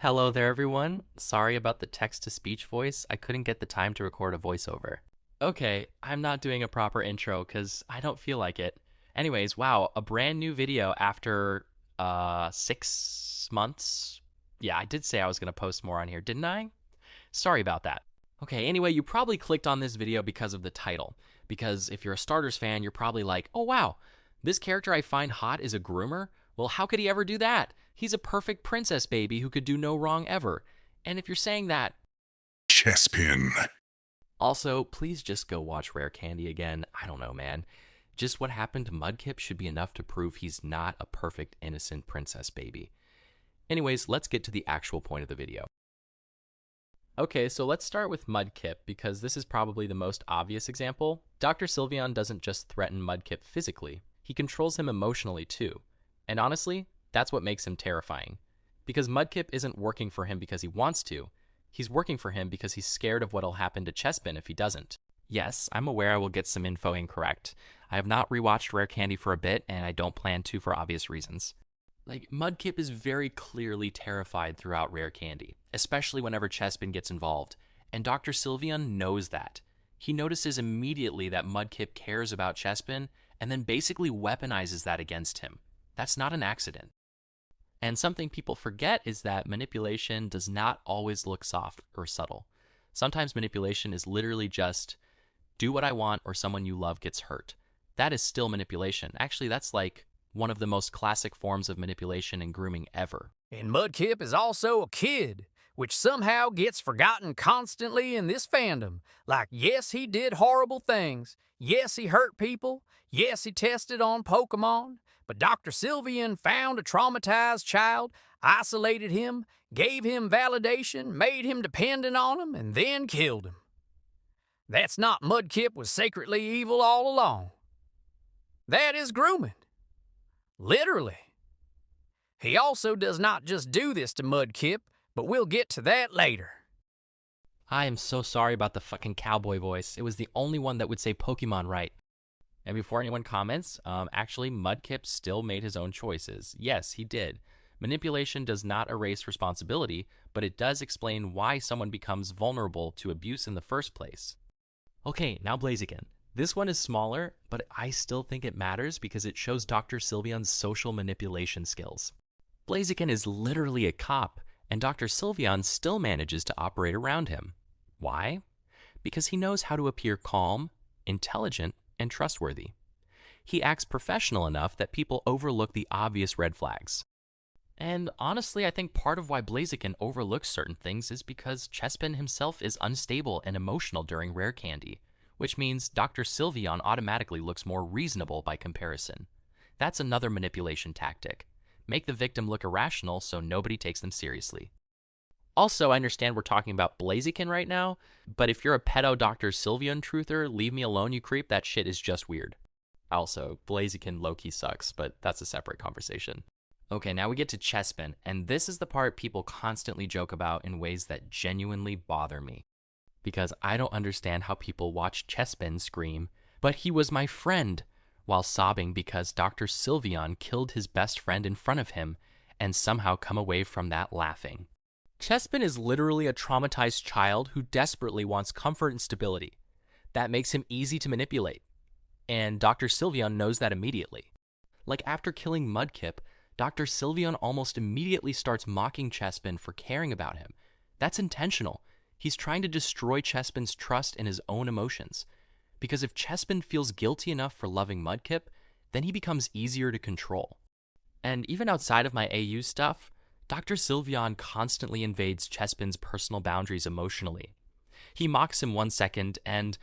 Hello there, everyone. Sorry about the text-to-speech voice. I couldn't get the time to record a voiceover. Okay, I'm not doing a proper intro because I don't feel like it. Anyways, wow, a brand new video after 6 months. Yeah, I did say I was going to post more on here, didn't I? Sorry about that. Okay, anyway, you probably clicked on this video because of the title. Because if you're a Starters fan, you're probably like, oh wow, this character I find hot is a groomer? Well, how could he ever do that? He's a perfect princess baby who could do no wrong ever. And if you're saying that, Chespin. also, please just go watch Rare Candy again. I don't know, man. Just what happened to Mudkip should be enough to prove he's not a perfect, innocent princess baby. Anyways, let's get to the actual point of the video. Okay, so let's start with Mudkip, because this is probably the most obvious example. Dr. Sylveon doesn't just threaten Mudkip physically, he controls him emotionally too. And honestly, that's what makes him terrifying. Because Mudkip isn't working for him because he wants to, he's working for him because he's scared of what'll happen to Chespin if he doesn't. Yes, I'm aware I will get some info incorrect. I have not rewatched Rare Candy for a bit, and I don't plan to for obvious reasons. Mudkip is very clearly terrified throughout Rare Candy, especially whenever Chespin gets involved, and Dr. Sylveon knows that. He notices immediately that Mudkip cares about Chespin, and then basically weaponizes that against him. That's not an accident. And something people forget is that manipulation does not always look soft or subtle. Sometimes manipulation is literally just, do what I want or someone you love gets hurt. That is still manipulation. Actually, that's like one of the most classic forms of manipulation and grooming ever. And Mudkip is also a kid, which somehow gets forgotten constantly in this fandom. Like, yes, he did horrible things. Yes, he hurt people. Yes, he tested on Pokemon. But Dr. Sylveon found a traumatized child, isolated him, gave him validation, made him dependent on him, and then killed him. That's not Mudkip was secretly evil all along. That is grooming. Literally. He also does not just do this to Mudkip, but we'll get to that later. I am so sorry about the fucking cowboy voice. It was the only one that would say Pokemon right. And before anyone comments, actually, Mudkip still made his own choices. Yes, he did. Manipulation does not erase responsibility, but it does explain why someone becomes vulnerable to abuse in the first place. Okay, now Blaziken. This one is smaller, but I still think it matters because it shows Dr. Sylveon's social manipulation skills. Blaziken is literally a cop, and Dr. Sylveon still manages to operate around him. Why? Because he knows how to appear calm, intelligent, and trustworthy. He acts professional enough that people overlook the obvious red flags. And honestly, I think part of why Blaziken overlooks certain things is because Chespin himself is unstable and emotional during Rare Candy, which means Dr. Sylveon automatically looks more reasonable by comparison. That's another manipulation tactic. Make the victim look irrational so nobody takes them seriously. Also, I understand we're talking about Blaziken right now, but if you're a pedo Dr. Sylveon truther, leave me alone, you creep. That shit is just weird. Also, Blaziken low-key sucks, but that's a separate conversation. Okay, now we get to Chespin, and this is the part people constantly joke about in ways that genuinely bother me. Because I don't understand how people watch Chespin scream, "But he was my friend," while sobbing because Dr. Sylveon killed his best friend in front of him, and somehow come away from that laughing. Chespin is literally a traumatized child who desperately wants comfort and stability. That makes him easy to manipulate. And Dr. Sylveon knows that immediately. Like after killing Mudkip, Dr. Sylveon almost immediately starts mocking Chespin for caring about him. That's intentional. He's trying to destroy Chespin's trust in his own emotions. Because if Chespin feels guilty enough for loving Mudkip, then he becomes easier to control. And even outside of my AU stuff, Dr. Sylveon constantly invades Chespin's personal boundaries emotionally. He mocks him one second and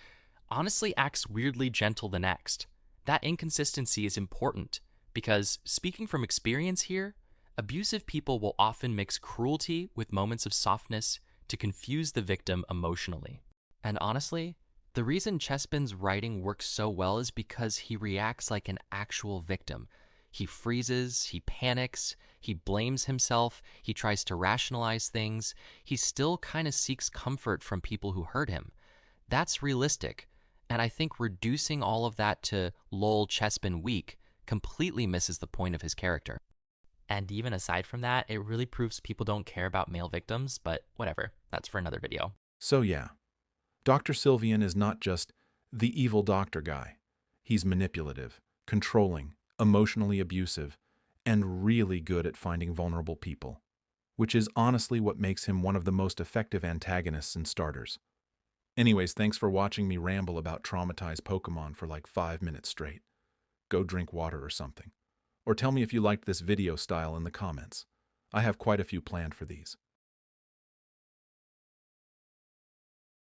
honestly acts weirdly gentle the next. That inconsistency is important because, speaking from experience here, abusive people will often mix cruelty with moments of softness to confuse the victim emotionally. And honestly, the reason Chespin's writing works so well is because he reacts like an actual victim. He freezes, he panics, he blames himself, he tries to rationalize things. He still kind of seeks comfort from people who hurt him. That's realistic, and I think reducing all of that to lol Chespin weak completely misses the point of his character. And even aside from that, it really proves people don't care about male victims, but whatever, that's for another video. So yeah, Dr. Sylveon is not just the evil doctor guy. He's manipulative, controlling, emotionally abusive, and really good at finding vulnerable people, which is honestly what makes him one of the most effective antagonists and starters. Anyways, thanks for watching me ramble about traumatized Pokemon for like 5 minutes straight. Go drink water or something. Or tell me if you liked this video style in the comments. I have quite a few planned for these.